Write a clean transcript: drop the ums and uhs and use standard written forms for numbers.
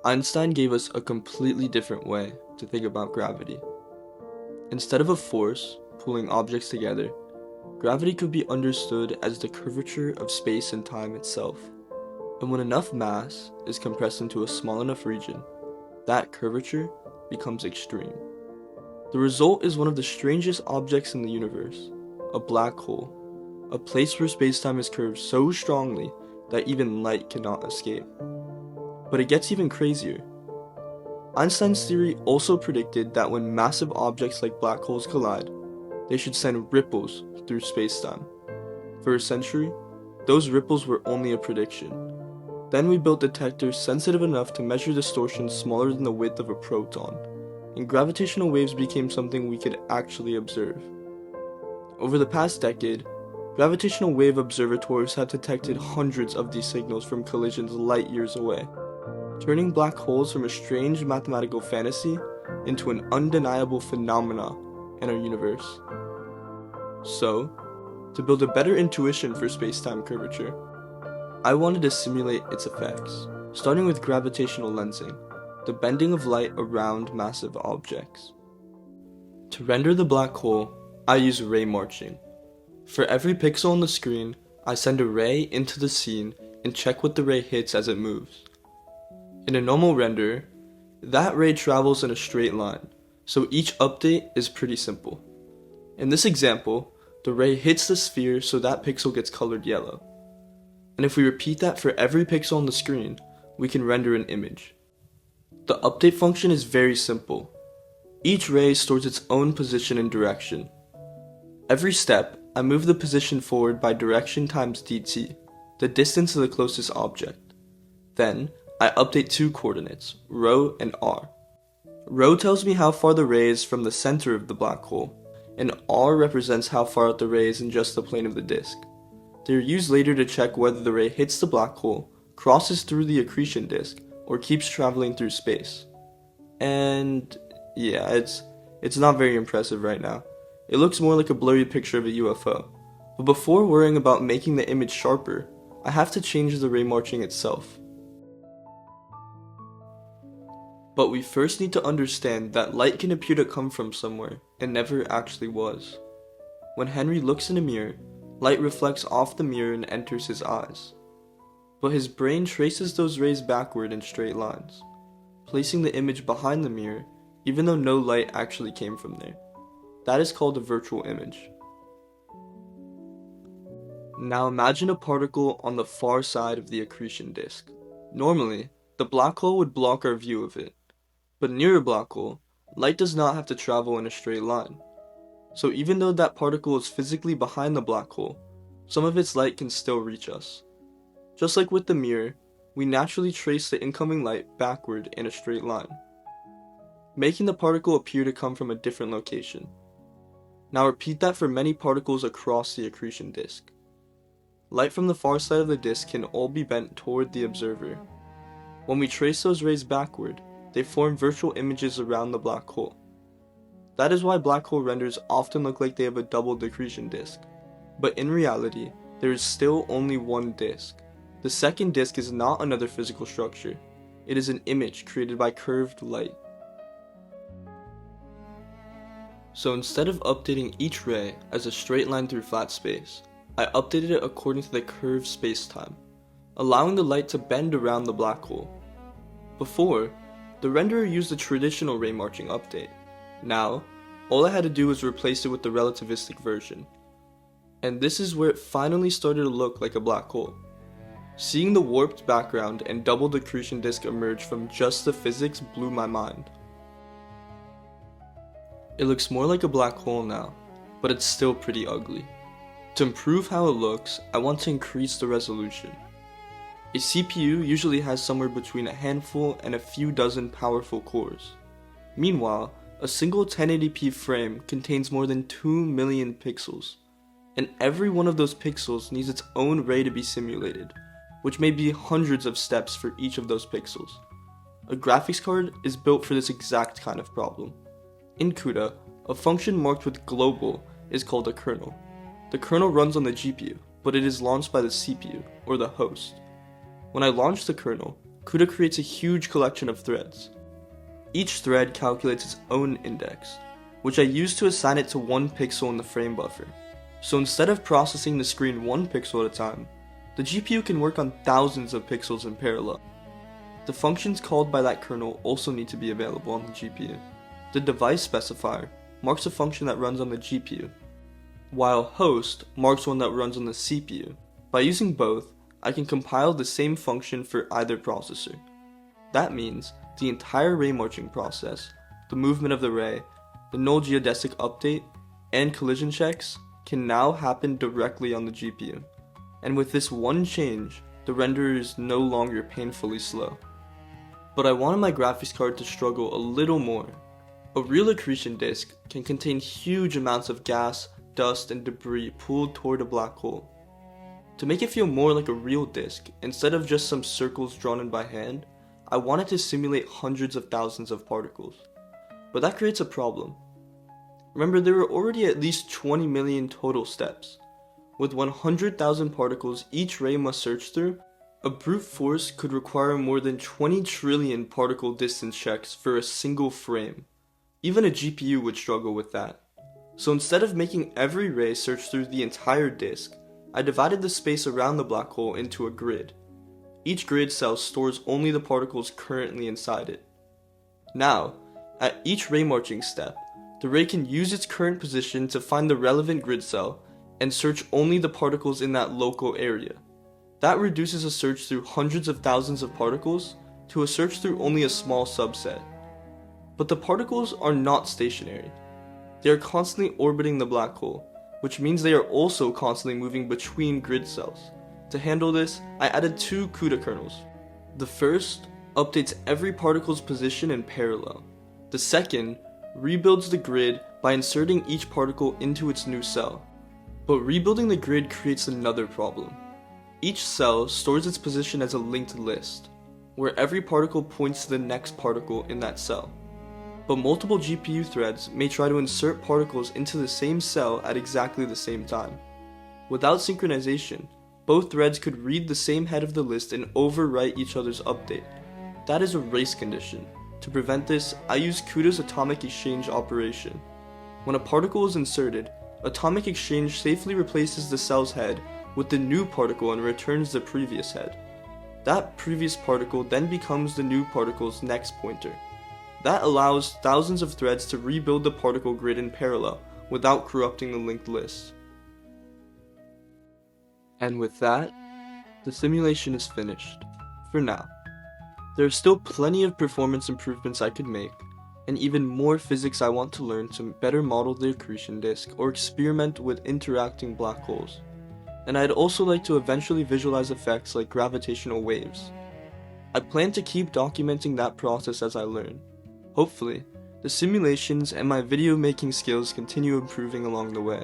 Einstein gave us a completely different way to think about gravity. Instead of a force pulling objects together, gravity could be understood as the curvature of space and time itself. And when enough mass is compressed into a small enough region, that curvature becomes extreme. The result is one of the strangest objects in the universe, a black hole, a place where space-time is curved so strongly that even light cannot escape. But it gets even crazier. Einstein's theory also predicted that when massive objects like black holes collide, they should send ripples through space-time. For a century, those ripples were only a prediction. Then we built detectors sensitive enough to measure distortions smaller than the width of a proton, and gravitational waves became something we could actually observe. Over the past decade, gravitational wave observatories have detected hundreds of these signals from collisions light years away, turning black holes from a strange mathematical fantasy into an undeniable phenomena in our universe. So, to build a better intuition for space-time curvature, I wanted to simulate its effects, starting with gravitational lensing, the bending of light around massive objects. To render the black hole, I use ray marching. For every pixel on the screen, I send a ray into the scene and check what the ray hits as it moves. In a normal render, that ray travels in a straight line, so each update is pretty simple. In this example, the ray hits the sphere so that pixel gets colored yellow. And if we repeat that for every pixel on the screen, we can render an image. The update function is very simple. Each ray stores its own position and direction. Every step, I move the position forward by direction times dt, the distance to the closest object. Then, I update two coordinates, ρ and r. Rho tells me how far the ray is from the center of the black hole, and r represents how far out the ray is in just the plane of the disk. They are used later to check whether the ray hits the black hole, crosses through the accretion disk, or keeps traveling through space. And yeah, it's not very impressive right now. It looks more like a blurry picture of a UFO. But before worrying about making the image sharper, I have to change the ray marching itself. But we first need to understand that light can appear to come from somewhere, and never actually was. When Henry looks in a mirror, light reflects off the mirror and enters his eyes. But his brain traces those rays backward in straight lines, placing the image behind the mirror even though no light actually came from there. That is called a virtual image. Now imagine a particle on the far side of the accretion disk. Normally, the black hole would block our view of it, but near a black hole, light does not have to travel in a straight line. So even though that particle is physically behind the black hole, some of its light can still reach us. Just like with the mirror, we naturally trace the incoming light backward in a straight line, making the particle appear to come from a different location. Now repeat that for many particles across the accretion disk. Light from the far side of the disk can all be bent toward the observer. When we trace those rays backward, they form virtual images around the black hole. That is why black hole renders often look like they have a doubled accretion disk. But in reality, there is still only one disk. The second disk is not another physical structure. It is an image created by curved light. So instead of updating each ray as a straight line through flat space, I updated it according to the curved space-time, allowing the light to bend around the black hole. Before, the renderer used the traditional ray marching update. Now, all I had to do was replace it with the relativistic version. And this is where it finally started to look like a black hole. Seeing the warped background and doubled accretion disk emerge from just the physics blew my mind. It looks more like a black hole now, but it's still pretty ugly. To improve how it looks, I want to increase the resolution. A CPU usually has somewhere between a handful and a few dozen powerful cores. Meanwhile, a single 1080p frame contains more than 2 million pixels, and every one of those pixels needs its own ray to be simulated, which may be hundreds of steps for each of those pixels. A graphics card is built for this exact kind of problem. In CUDA, a function marked with global is called a kernel. The kernel runs on the GPU, but it is launched by the CPU, or the host. When I launch the kernel, CUDA creates a huge collection of threads. Each thread calculates its own index, which I use to assign it to 1 pixel in the frame buffer. So instead of processing the screen 1 pixel at a time, the GPU can work on thousands of pixels in parallel. The functions called by that kernel also need to be available on the GPU. The device specifier marks a function that runs on the GPU, while host marks one that runs on the CPU. By using both, I can compile the same function for either processor. That means the entire ray marching process, the movement of the ray, the null geodesic update, and collision checks can now happen directly on the GPU. And with this one change, the renderer is no longer painfully slow. But I wanted my graphics card to struggle a little more. A real accretion disk can contain huge amounts of gas, dust, and debris pulled toward a black hole. To make it feel more like a real disk, instead of just some circles drawn in by hand, I wanted to simulate hundreds of thousands of particles. But that creates a problem. Remember, there were already at least 20 million total steps. With 100,000 particles each ray must search through, a brute force could require more than 20 trillion particle distance checks for a single frame. Even a GPU would struggle with that. So instead of making every ray search through the entire disk, I divided the space around the black hole into a grid. Each grid cell stores only the particles currently inside it. Now, at each ray marching step, the ray can use its current position to find the relevant grid cell and search only the particles in that local area. That reduces a search through hundreds of thousands of particles to a search through only a small subset. But the particles are not stationary. They are constantly orbiting the black hole, which means they are also constantly moving between grid cells. To handle this, I added 2 CUDA kernels. The first updates every particle's position in parallel. The second rebuilds the grid by inserting each particle into its new cell. But rebuilding the grid creates another problem. Each cell stores its position as a linked list, where every particle points to the next particle in that cell. But multiple GPU threads may try to insert particles into the same cell at exactly the same time. Without synchronization, both threads could read the same head of the list and overwrite each other's update. That is a race condition. To prevent this, I use CUDA's atomic exchange operation. When a particle is inserted, atomic exchange safely replaces the cell's head with the new particle and returns the previous head. That previous particle then becomes the new particle's next pointer. That allows thousands of threads to rebuild the particle grid in parallel without corrupting the linked list. And with that, the simulation is finished, for now. There are still plenty of performance improvements I could make, and even more physics I want to learn to better model the accretion disk or experiment with interacting black holes. And I'd also like to eventually visualize effects like gravitational waves. I plan to keep documenting that process as I learn. Hopefully, the simulations and my video making skills continue improving along the way.